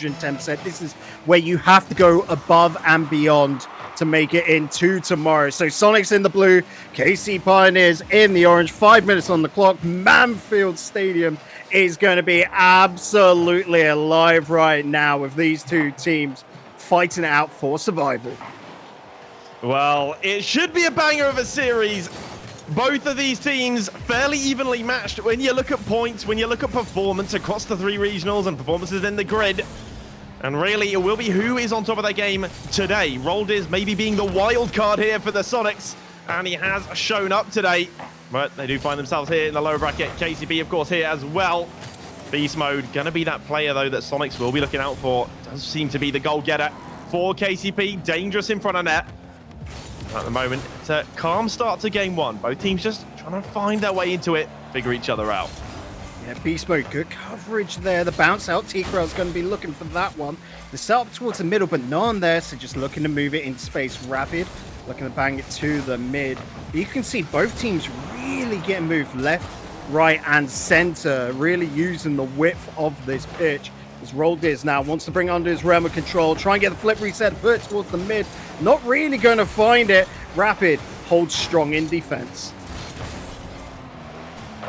110%. This is where you have to go above and beyond to make it into tomorrow. So Soniqs in the blue, KC Pioneers in the orange. 5 minutes on the clock. Manfield Stadium is going to be absolutely alive right now with these two teams fighting it out for survival. Well, it should be a banger of a series. Both of these teams fairly evenly matched when you look at points, when you look at performance across the three regionals and performances in the grid. And really, it will be who is on top of their game today. Roldiz maybe being the wild card here for the Soniqs, and he has shown up today. But they do find themselves here in the lower bracket. KCP, of course, here as well. Beast Mode, going to be that player, though, that Soniqs will be looking out for. Does seem to be the goal-getter for KCP. Dangerous in front of net. At the moment, it's a calm start to game one. Both teams just trying to find their way into it, figure each other out. Yeah, Beast Mode, good coverage there. The bounce out, T-Crow's going to be looking for that one. The set up towards the middle, but none there, so just looking to move it into space. Rapid, looking to bang it to the mid. You can see both teams really getting moved left, right, and center, really using the width of this pitch. As Roldiz now wants to bring under his realm of control, try and get the flip reset, put it towards the mid. Not really going to find it. Rapid holds strong in defense.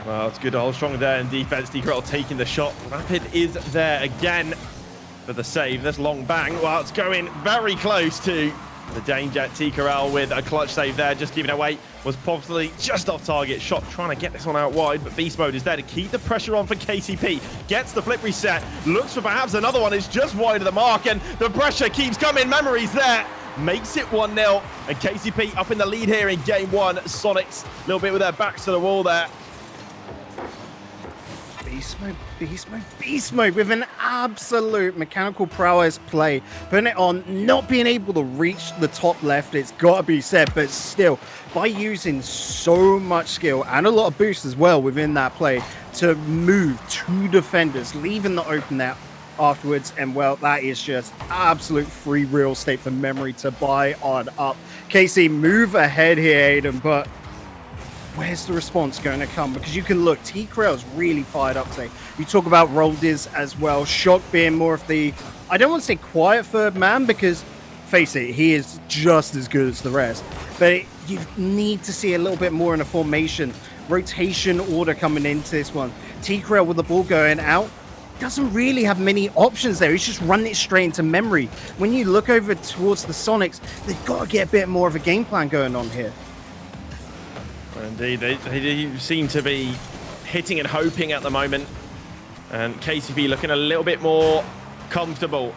Well, it's good to hold strong there in defense. T-Crowd taking the shot. Rapid is there again for the save. This long bang. Well, it's going very close to the danger. T-Corral with a clutch save there, just giving it away. Was possibly just off target. Shot trying to get this one out wide, but Beast Mode is there to keep the pressure on for KCP. Gets the flip reset, looks for perhaps another one. It's just wide of the mark, and the pressure keeps coming. Memories there. Makes it 1-0, and KCP up in the lead here in game one. Soniqs a little bit with their backs to the wall there. Beast Mode, Beast Mode, Beast Mode with an absolute mechanical prowess play. Putting it on, not being able to reach the top left, it's got to be said, but still, by using so much skill and a lot of boost as well within that play to move two defenders, leaving the open there afterwards, and well, that is just absolute free real estate for Memory to buy on up. KC move ahead here, Aiden, but where's the response going to come? Because you can look, T-Crow's really fired up today. You talk about Roldiz as well. Shock being more of the, I don't want to say quiet third man, because face it, he is just as good as the rest. But you need to see a little bit more in a formation, rotation order coming into this one. T-Crow with the ball going out, doesn't really have many options there. He's just running it straight into Memory. When you look over towards the Soniqs, they've got to get a bit more of a game plan going on here. Indeed, they seem to be hitting and hoping at the moment. And KCP looking a little bit more comfortable,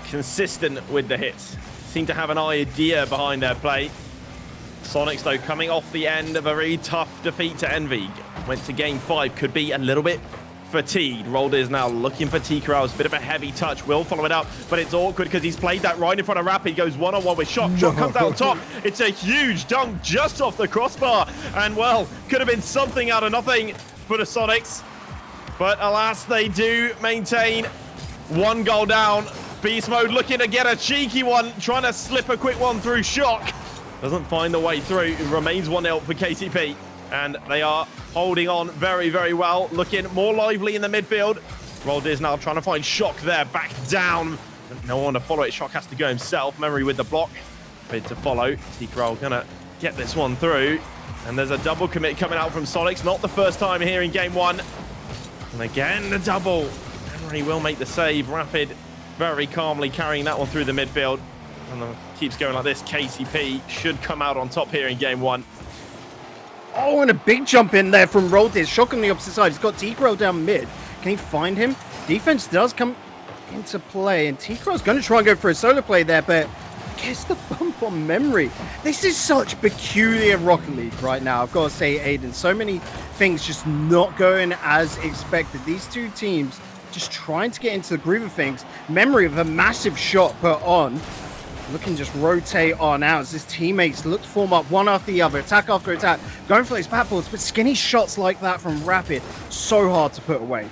consistent with the hits. Seem to have an idea behind their play. Soniqs, though, coming off the end of a very tough defeat to Envy. Went to game 5, could be a little bit fatigued. Roldiz now looking for T-Crow's. Bit of a heavy touch. Will follow it up, but it's awkward because he's played that right in front of Rapid. Goes one-on-one with Shock. Shock comes out on top. It's a huge dunk just off the crossbar. And, well, could have been something out of nothing for the Soniqs. But, alas, they do maintain one goal down. Beast Mode looking to get a cheeky one. Trying to slip a quick one through Shock. Doesn't find the way through. It remains 1-0 for KCP. And they are holding on very, very well. Looking more lively in the midfield. Roldiz now trying to find Shock there. Back down. No one to follow it. Shock has to go himself. Memory with the block. Bid to follow. T-Crow gonna get this one through. And there's a double commit coming out from Soniqs. Not the first time here in game one. And again, the double. Memory will make the save. Rapid very calmly carrying that one through the midfield. And it keeps going like this. KCP should come out on top here in game one. Oh, and a big jump in there from Roldiz. Shock on the opposite side. He's got T-Crow down mid. Can he find him? Defense does come into play, and T-Crow's going to try and go for a solo play there, but gets the bump on Memory. This is such peculiar Rocket League right now, I've got to say, Aiden. So many things just not going as expected. These two teams just trying to get into the groove of things. Memory with a massive shot put on. Looking just rotate on out as his teammates look to form up one after the other, attack after attack, going for those backboards, but skinny shots like that from Rapid, so hard to put away.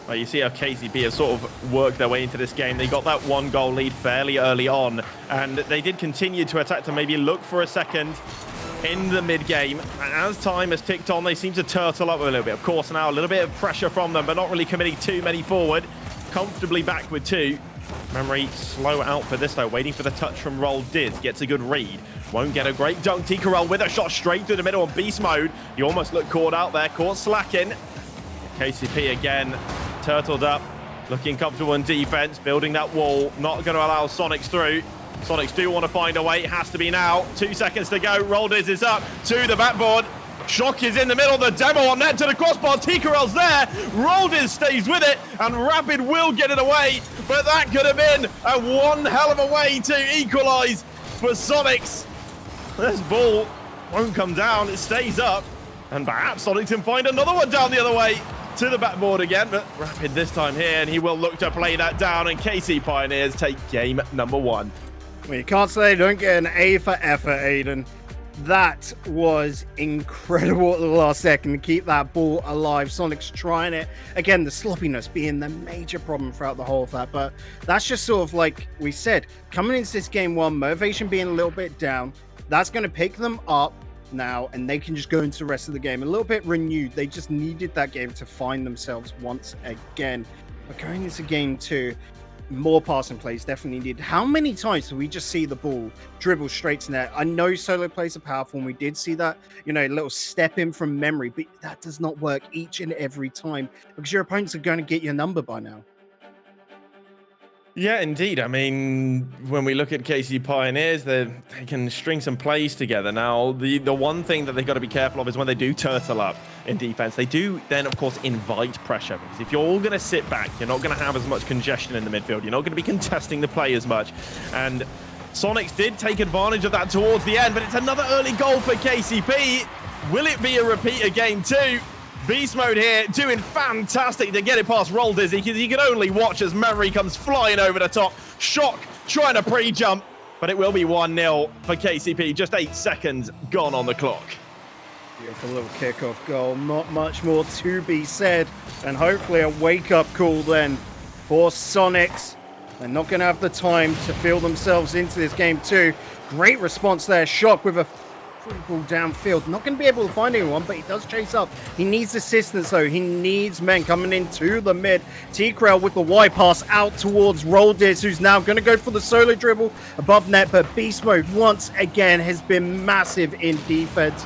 Well, you see how KCP have sort of worked their way into this game. They got that one goal lead fairly early on, and they did continue to attack to maybe look for a second in the mid-game. And as time has ticked on, they seem to turtle up a little bit. Of course, now a little bit of pressure from them, but not really committing too many forward. comfortably back with 2. Memory slow out for this though, waiting for the touch from Roll Diz. Gets a good read. Won't get a great dunk. Tikarel with a shot straight through the middle on beast mode. He almost looked caught out there, caught slacking. KCP again, turtled up, looking comfortable in defense, building that wall, not going to allow Soniqs through. Soniqs do want to find a way, it has to be now. 2 seconds to go, Roll Diz is up to the backboard. Shock is in the middle, the demo on net to the crossbar, Tikarel's there, Roll Diz stays with it, and Rapid will get it away, but that could have been a one hell of a way to equalize for Soniqs. This ball won't come down, it stays up, and perhaps Soniqs can find another one down the other way to the backboard again, but Rapid this time here, and he will look to play that down, and KC Pioneers take game number 1. Well, you can't say they don't get an A for effort, Aiden. That was incredible at the last second to keep that ball alive. Soniqs trying it. Again, the sloppiness being the major problem throughout the whole of that. But that's just sort of like we said, coming into this game 1, motivation being a little bit down. That's going to pick them up now, and they can just go into the rest of the game a little bit renewed. They just needed that game to find themselves once again. But going into game 2, more passing plays definitely needed. How many times do we just see the ball dribble straight to net? I know solo plays are powerful, and we did see that, you know, a little step in from memory, but that does not work each and every time because your opponents are going to get your number by now. Yeah, indeed. I mean, when we look at KC Pioneers, they can string some plays together. Now, the one thing that they've got to be careful of is when they do turtle up in defense, they do then, of course, invite pressure. Because if you're all going to sit back, you're not going to have as much congestion in the midfield. You're not going to be contesting the play as much. And Soniqs did take advantage of that towards the end, but it's another early goal for KCP. Will it be a repeat of game 2? Beast mode here, doing fantastic to get it past Roll Diz, because you can only watch as Memory comes flying over the top. Shock trying to pre-jump, but it will be 1-0 for KCP. Just 8 seconds gone on the clock. Beautiful little kickoff goal. Not much more to be said, and hopefully a wake-up call then for Soniqs. They're not going to have the time to feel themselves into this game 2. Great response there. Shock with a ball downfield, not going to be able to find anyone, but he does chase up. He needs assistance though. He needs men coming into the mid. Tikarel with the wide pass out towards Roll Diz, who's now going to go for the solo dribble above net, but beast mode once again has been massive in defense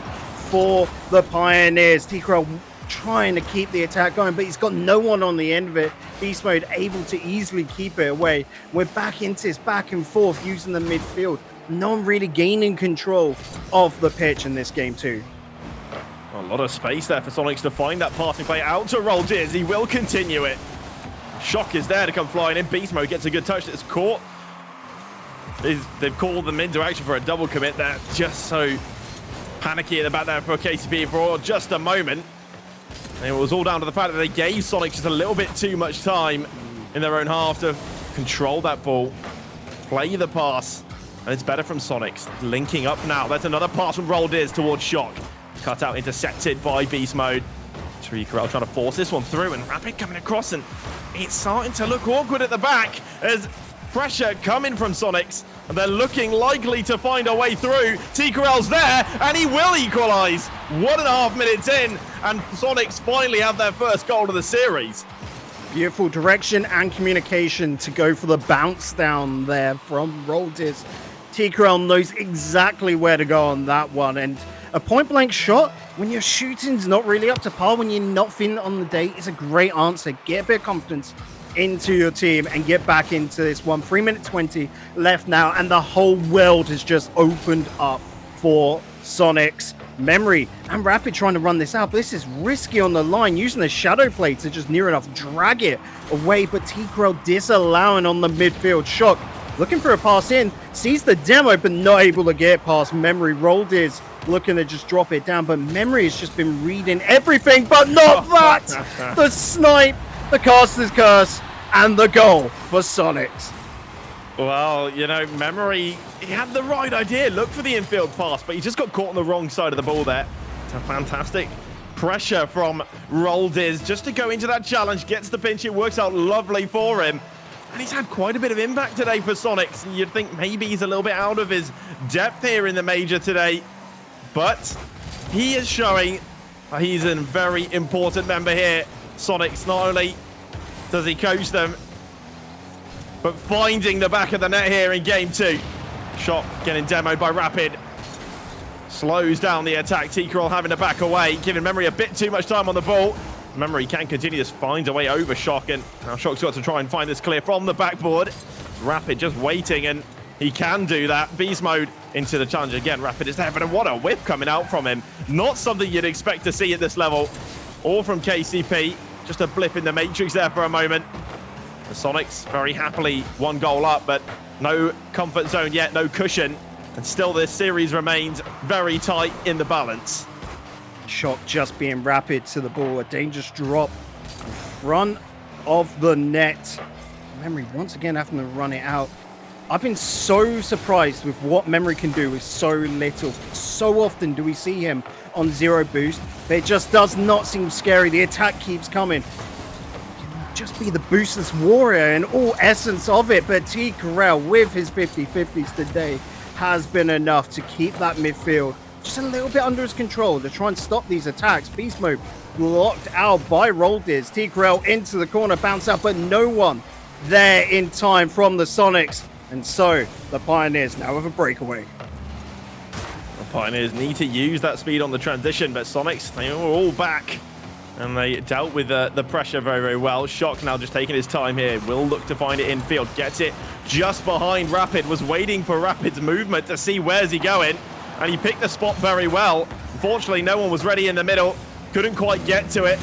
for the Pioneers. Tikarel trying to keep the attack going, but he's got no one on the end of it. Beast mode able to easily keep it away. We're back into this back and forth using the midfield. No one really gaining control of the pitch in this game too. A lot of space there for Soniqs to find that passing play out to Roll Diz. He will continue it. Shock is there to come flying in. Beast mode gets a good touch. It's caught. They've called them into action for a double commit there. Just so panicky in the back there for KCP for just a moment. And it was all down to the fact that they gave Soniqs just a little bit too much time in their own half to control that ball, play the pass. And it's better from Soniqs. Linking up now. There's another pass from Roll Diz towards Shock. Cut out, intercepted by Beast Mode. Tikarel trying to force this one through, and Rapid coming across, and it's starting to look awkward at the back as pressure coming from Soniqs, and they're looking likely to find a way through. Tikarel's there, and he will equalize. 1.5 minutes in, and Soniqs finally have their first goal of the series. Beautiful direction and communication to go for the bounce down there from Roll Diz. Tikarel knows exactly where to go on that one, and a point-blank shot when your shooting's not really up to par, when you're not feeling it on the day, is a great answer. Get a bit of confidence into your team and get back into this one. 3 minutes 20 left now, and the whole world has just opened up for Soniqs. Memory and Rapid trying to run this out, but this is risky on the line, using the shadow play to just near enough drag it away, but Tikarel disallowing on the midfield. Shock looking for a pass in, sees the demo but not able to get past Memory. Roll Diz looking to just drop it down, but Memory has just been reading everything, but not that. The snipe, the caster's curse, and the goal for Soniqs. Well, you know, Memory, he had the right idea. Look for the infield pass, but he just got caught on the wrong side of the ball there. It's a fantastic pressure from Roll Diz just to go into that challenge, gets the pinch, it works out lovely for him. And he's had quite a bit of impact today for Soniqs. You'd think maybe he's a little bit out of his depth here in the major today, but he is showing he's a very important member here. Soniqs, not only does he coach them, but finding the back of the net here in game 2. Shot getting demoed by Rapid. Slows down the attack. T-Crawl having to back away, giving Memory a bit too much time on the ball. Memory can continue this, finds a way over Shock, and now Shock's got to try and find this clear from the backboard. Rapid just waiting, and he can do that. Beast mode into the challenge again. Rapid is there, but what a whip coming out from him. Not something you'd expect to see at this level, or from KCP. Just a blip in the matrix there for a moment. The Soniqs very happily 1 goal up, but no comfort zone yet, no cushion. And still this series remains very tight in the balance. Shock just being rapid to the ball. A dangerous drop in front of the net. Memory once again having to run it out. I've been so surprised with what Memory can do with so little. So often do we see him on 0 boost, but it just does not seem scary. The attack keeps coming. Just be the boostless warrior in all essence of it, but T-Corral with his 50-50s today has been enough to keep that midfield just a little bit under his control to try and stop these attacks. Beast mode blocked out by Roldiz. T-Corral into the corner, bounce out, but no one there in time from the Soniqs. And so the Pioneers now have a breakaway. The Pioneers need to use that speed on the transition, but Soniqs, they are all back. And they dealt with the pressure very, very well. Shock now just taking his time here. Will look to find it in field. Gets it just behind Rapid. Was waiting for Rapid's movement to see where's he going. And he picked the spot very well. Unfortunately, no one was ready in the middle. Couldn't quite get to it.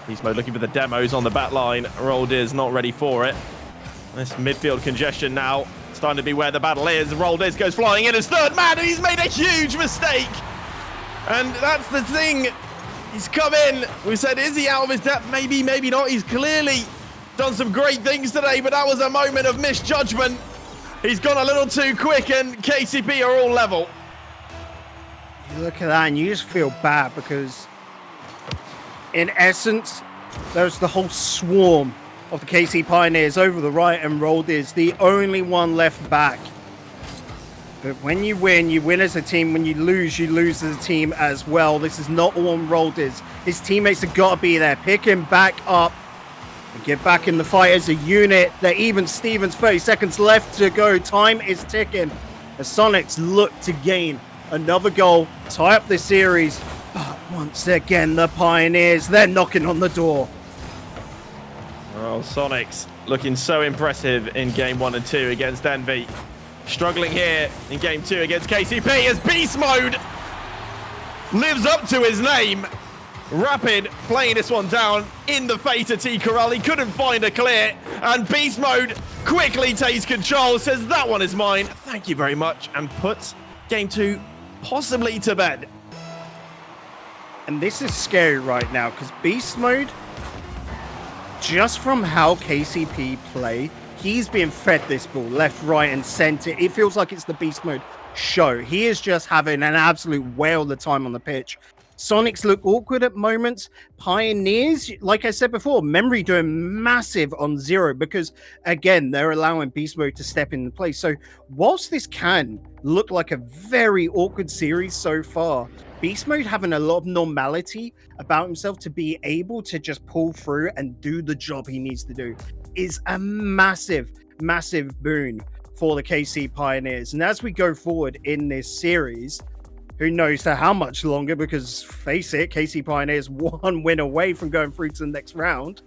Beast mode looking for the demos on the back line. Roldiz not ready for it. This midfield congestion now starting to be where the battle is. Roldiz goes flying in as 3rd man, and he's made a huge mistake. And that's the thing. He's come in. We said, is he out of his depth? Maybe, maybe not. He's clearly done some great things today, but that was a moment of misjudgment. He's gone a little too quick, and KCP are all level. You look at that and you just feel bad because, in essence, there's the whole swarm of the KC Pioneers over the right, and Roldiz the only one left back. But when you win as a team. When you lose as a team as well. This is not all on Roldiz. His teammates have got to be there. Pick him back up and get back in the fight as a unit. They're even Stevens, 30 seconds left to go. Time is ticking. The Soniqs look to gain another goal, tie up the series. But once again, the Pioneers, they're knocking on the door. Well, Soniqs looking so impressive in game 1 and 2 against Envy. Struggling here in game 2 against KCP as Beast Mode lives up to his name. Rapid playing this one down in the face of T-Corral. He couldn't find a clear, and Beast Mode quickly takes control, says that one is mine, thank you very much, and puts game 2 possibly to bed. And this is scary right now because Beast Mode, just from how KCP play, he's being fed this ball left, right, and center. It feels like it's the Beast Mode show. He is just having an absolute whale of the time on the pitch. Soniqs look awkward at moments. Pioneers, like I said before, Memory doing massive on 0 because, again, they're allowing Beast Mode to step into place. So whilst this can look like a very awkward series so far, Beast Mode having a lot of normality about himself to be able to just pull through and do the job he needs to do is a massive, massive boon for the KC Pioneers. And as we go forward in this series, who knows for how much longer, because face it, KC Pioneers 1 win away from going through to the next round.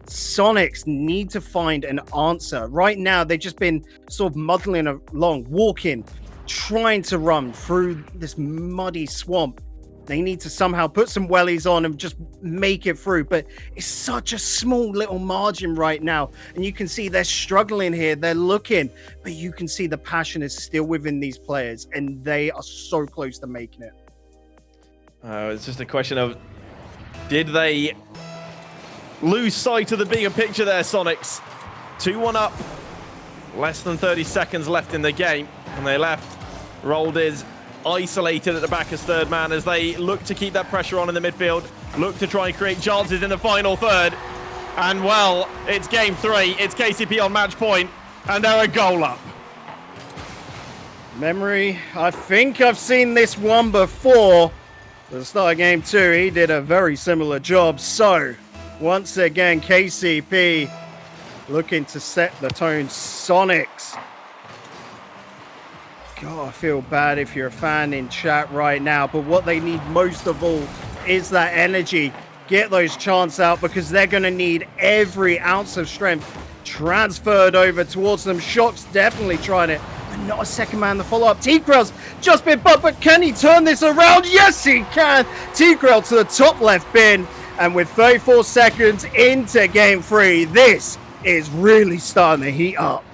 Soniqs need to find an answer. Right now, they've just been sort of muddling along, walking, trying to run through this muddy swamp. They need to somehow put some wellies on and just make it through. But it's such a small little margin right now. And you can see they're struggling here. They're looking. But you can see the passion is still within these players. And they are so close to making it. It's just a question of, did they lose sight of the bigger picture there, Soniqs? 2-1 up. Less than 30 seconds left in the game. And they left Roldiz isolated at the back as 3rd man as they look to keep that pressure on in the midfield, look to try and create chances in the final third. And well, it's game 3, it's KCP on match point, and they're a goal up. Memory, I think I've seen this one before. At the start of game 2, he did a very similar job. So, once again, KCP looking to set the tone. Soniqs. God, I feel bad if you're a fan in chat right now, but what they need most of all is that energy. Get those chants out because they're going to need every ounce of strength transferred over towards them. Shock's definitely trying it, but not a second man to follow up. T-Grell's just been bumped, but can he turn this around? Yes, he can. T-Grell to the top left bin, and with 34 seconds into game 3, this is really starting to heat up.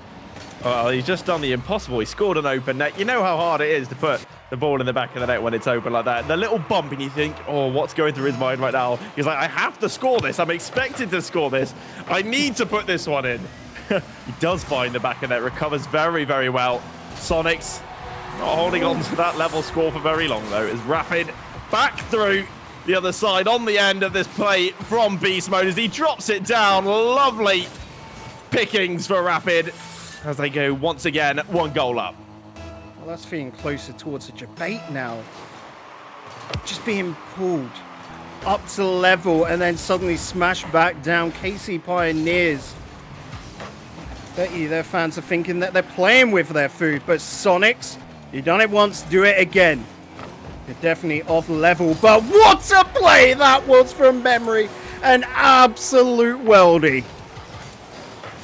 Well, he's just done the impossible. He scored an open net. You know how hard it is to put the ball in the back of the net when it's open like that. The little bump, and you think, oh, what's going through his mind right now? He's like, I have to score this. I'm expected to score this. I need to put this one in. He does find the back of net, recovers very, very well. Soniqs not holding on to that level score for very long, though. As Rapid back through the other side on the end of this play from Beast Mode as he drops it down. Lovely pickings for Rapid as they go once again 1 goal up. Well, that's feeling closer towards a debate now. Just being pulled up to level and then suddenly smashed back down. KC Pioneers. Bet you their fans are thinking that they're playing with their food, but Soniqs, you've done it once, do it again. You're definitely off level, but what a play that was from Memory. An absolute weldy.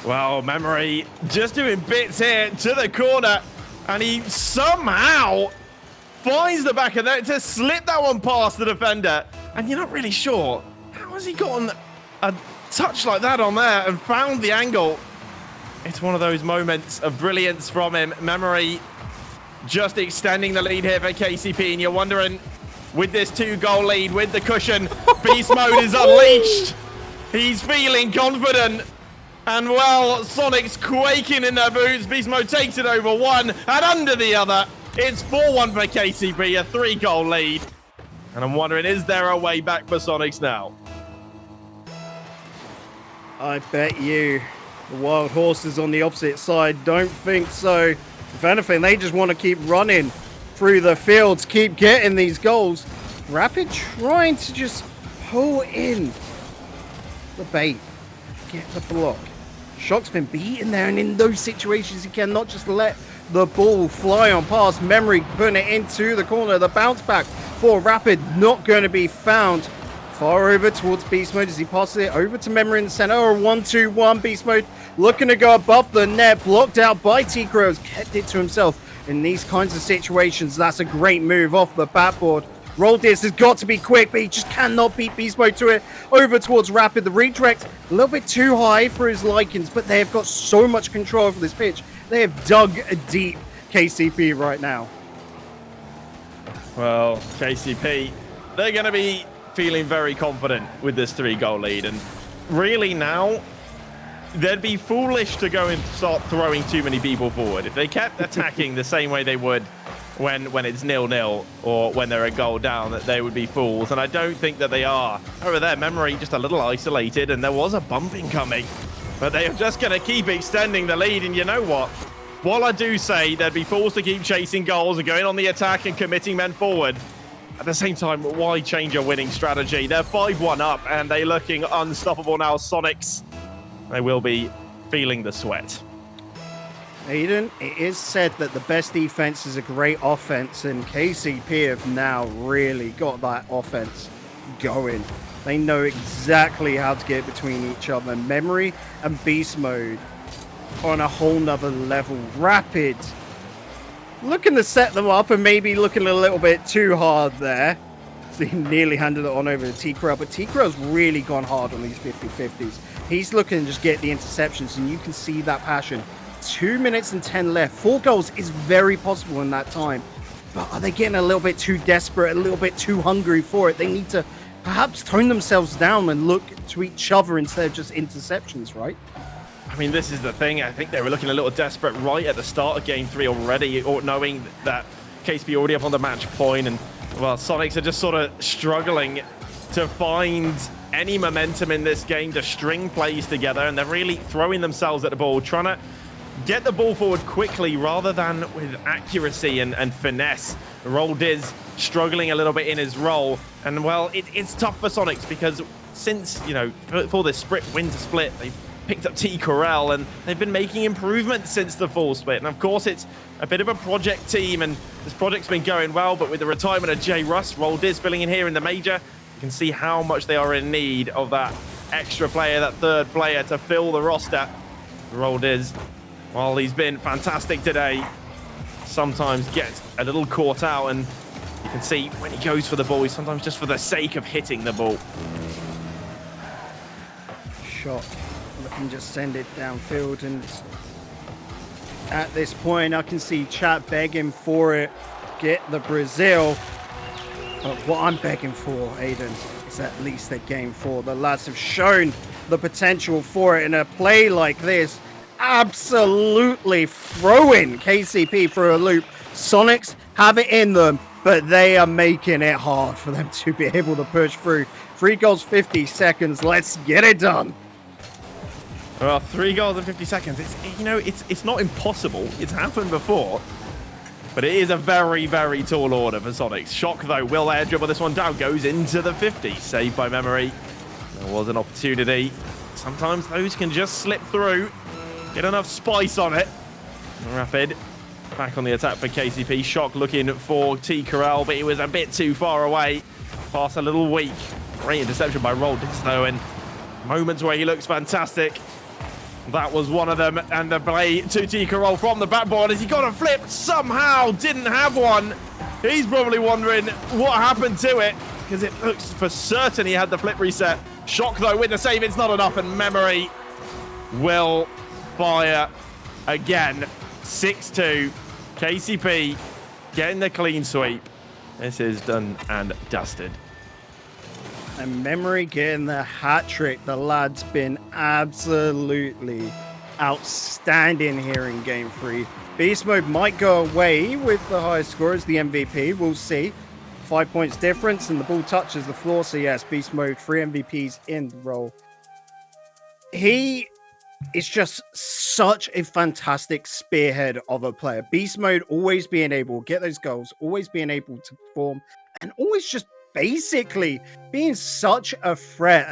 Well, Memory just doing bits here to the corner, and he somehow finds the back of that to slip that one past the defender. And you're not really sure, how has he gotten a touch like that on there and found the angle? It's one of those moments of brilliance from him. Memory just extending the lead here for KCP, and you're wondering, with this 2-goal lead, with the cushion, Beast Mode is unleashed. He's feeling confident. And, well, Soniqs quaking in their boots. Beast Mode takes it over one and under the other. It's 4-1 for KCP, a 3-goal lead. And I'm wondering, is there a way back for Soniqs now? I bet you the Wild Horses on the opposite side don't think so. If anything, they just want to keep running through the fields, keep getting these goals. Rapid trying to just pull in the bait, get the block. Shock's been beaten there, and in those situations, you cannot just let the ball fly on past. Memory putting it into the corner. The bounce back for Rapid not going to be found. Far over towards Beast Mode as he passes it over to Memory in the center. Or 1-2-1. Beast Mode looking to go above the net. Blocked out by T-Crows. Kept it to himself in these kinds of situations. That's a great move off the backboard. Roll this has got to be quick, but he just cannot beat Beast Mode to it. Over towards Rapid. The redirect a little bit too high for his likings, but they have got so much control over this pitch. They have dug deep KCP right now. Well, KCP, they're going to be feeling very confident with this 3-goal lead. And really now, they'd be foolish to go and start throwing too many people forward. If they kept attacking the same way they would when it's 0-0 or when they're a goal down, that they would be fools. And I don't think that they are. Over there, Memory just a little isolated, and there was a bumping coming. But they are just going to keep extending the lead. And you know what? While I do say they'd be fools to keep chasing goals and going on the attack and committing men forward, at the same time, why change your winning strategy? They're 5-1 up, and they're looking unstoppable now. Soniqs, they will be feeling the sweat. Aiden, it is said that the best defense is a great offense, and KCP have now really got that offense going. They know exactly how to get between each other. Memory and Beast Mode on a whole nother level. Rapid looking to set them up and maybe looking a little bit too hard there. So he nearly handed it on over to T-Crow, but T-Crow's really gone hard on these 50-50s. He's looking to just get the interceptions, and you can see that passion. 2 minutes and 10 left. 4 goals is very possible in that time. But are they getting a little bit too desperate, a little bit too hungry for it? They need to perhaps tone themselves down and look to each other instead of just interceptions, right? I mean, this is the thing. I think they were looking a little desperate right at the start of Game 3 already, or knowing that KCP already up on the match point, and, well, Soniqs are just sort of struggling to find any momentum in this game to string plays together, and they're really throwing themselves at the ball, trying to get the ball forward quickly rather than with accuracy and finesse. Roll Diz struggling a little bit in his role, and, well, it's tough for Soniqs because since, you know, for this sprint win to split, they've picked up T Corral, and they've been making improvements since the fall split. And of course, it's a bit of a project team, and this project's been going well, but with the retirement of Jay Russ, Roldiz filling in here in the major, you can see how much they are in need of that extra player, that third player to fill the roster. Roldiz, while he's been fantastic today, sometimes gets a little caught out, and you can see when he goes for the ball, he's sometimes just for the sake of hitting the ball. Shot. Looking just send it downfield, and at this point I can see chat begging for it. Get the Brazil. But what I'm begging for, Aiden, is at least a game 4. The lads have shown the potential for it in a play like this. Absolutely throwing KCP for a loop. Soniqs have it in them, but they are making it hard for them to be able to push through. 3 goals, 50 seconds. Let's get it done. Well, 3 goals in 50 seconds. It's not impossible. It's happened before. But it is a very, very tall order for Soniqs. Shock, though, will they dribble this one down? Goes into the 50. Saved by memory. There was an opportunity. Sometimes those can just slip through. Get enough spice on it. Rapid. Back on the attack for KCP. Shock looking for T Corral, but he was a bit too far away. Pass a little weak. Great interception by Roldiz, though, and moments where he looks fantastic. That was one of them, and the play to T Corral from the backboard as he got a flip. Somehow didn't have one. He's probably wondering what happened to it, because it looks for certain he had the flip reset. Shock, though, with the save. It's not enough, and memory will fire again. 6-2. KCP getting the clean sweep. This is done and dusted. And memory getting the hat trick. The lad's been absolutely outstanding here in game 3. Beast mode might go away with the highest score as the MVP. We'll see. 5 points difference, and the ball touches the floor. So yes, Beast mode, 3 MVPs in the role. He is just such a fantastic spearhead of a player. Beast mode always being able to get those goals, always being able to perform, and always just basically being such a threat.